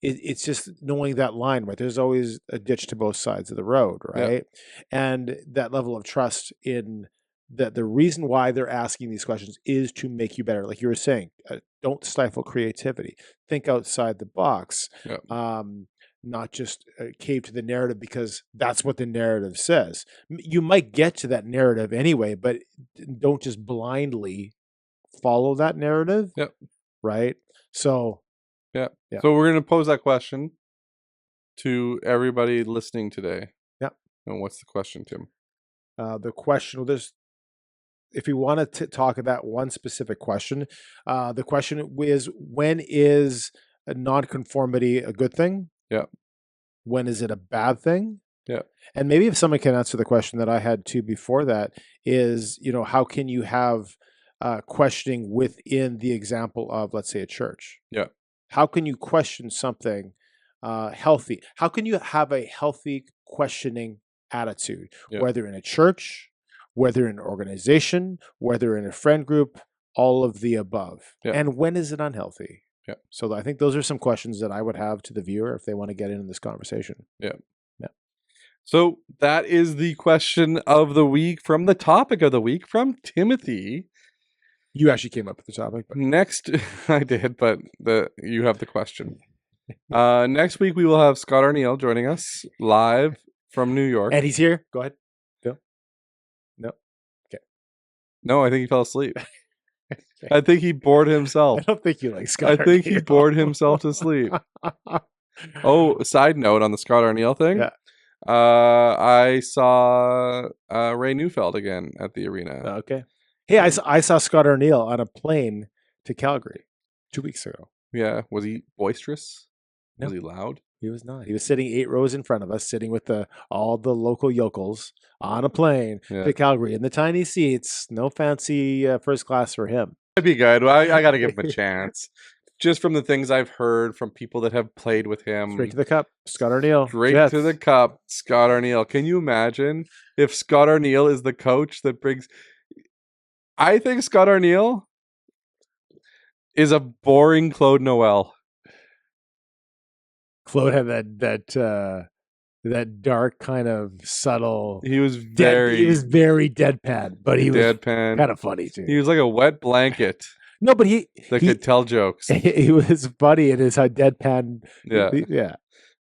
It's just knowing that line, right? There's always a ditch to both sides of the road, right? Yeah. And that level of trust in that the reason why they're asking these questions is to make you better. Like you were saying, don't stifle creativity. Think outside the box. Yeah. Not just cave to the narrative because that's what the narrative says. You might get to that narrative anyway, but don't just blindly follow that narrative. Yep. Right? So yeah. So we're going to pose that question to everybody listening today. Yeah. And what's the question, Tim? The question, if you want to talk about one specific question, the question is, when is a nonconformity a good thing? Yeah. When is it a bad thing? Yeah. And maybe if someone can answer the question that I had too before that is, how can you have questioning within the example of, let's say, a church? Yeah. How can you question something healthy? How can you have a healthy questioning attitude, whether in a church, whether in an organization, whether in a friend group, all of the above? Yeah. And when is it unhealthy? Yeah. So I think those are some questions that I would have to the viewer if they want to get in this conversation. Yeah. Yeah. So that is the question of the week from the topic of the week from Timothy. You actually came up with the topic. But... Next, I did, but you have the question. Next week, we will have Scott Arniel joining us live from New York. And he's here. Go ahead. Phil? No. Okay. No, I think he fell asleep. I think he bored himself. I don't think you like Scott I think he bored himself to sleep. Oh, side note on the Scott Arniel thing. Yeah. I saw Ray Neufeld again at the arena. Okay. Hey, I saw Scott Arniel on a plane to Calgary 2 weeks ago. Yeah. Was he boisterous? No. Was he loud? He was not. He was sitting 8 rows in front of us, sitting with all the local yokels on a plane to Calgary in the tiny seats. No fancy first class for him. That'd be good. I got to give him a chance. Just from the things I've heard from people that have played with him. Straight to the cup. Scott Arniel. Straight to the cup. Scott Arniel. Can you imagine if Scott Arniel is the coach that brings... I think Scott Arniel is a boring Claude Noel. Claude had that dark kind of subtle. He was very deadpan, but he was kind of funny too. He was like a wet blanket. No, but he could tell jokes. He was funny in his deadpan.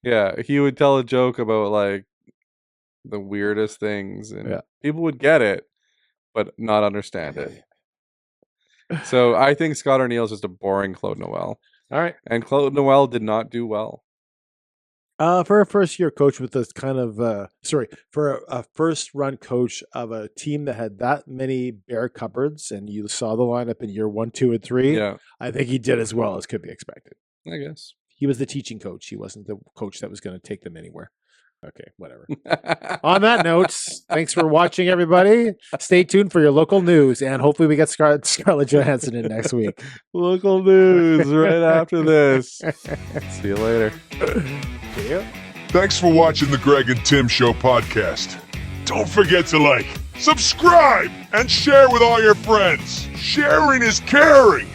Yeah. He would tell a joke about like the weirdest things, and people would get it, but not understand it. So I think Scott Arniel is just a boring Claude Noel. All right, and Claude Noel did not do well. For a first-year coach with this kind of for a first-run coach of a team that had that many bare cupboards, and you saw the lineup in year 1, 2, and 3. Yeah, I think he did as well as could be expected. I guess he was the teaching coach. He wasn't the coach that was going to take them anywhere. Okay, whatever. On that note, thanks for watching, everybody. Stay tuned for your local news, and hopefully we get Scarlett Johansson in next week. Local news right after this. See you later. See you. Thanks for watching the Greg and Tim Show podcast. Don't forget to like, subscribe, and share with all your friends. Sharing is caring.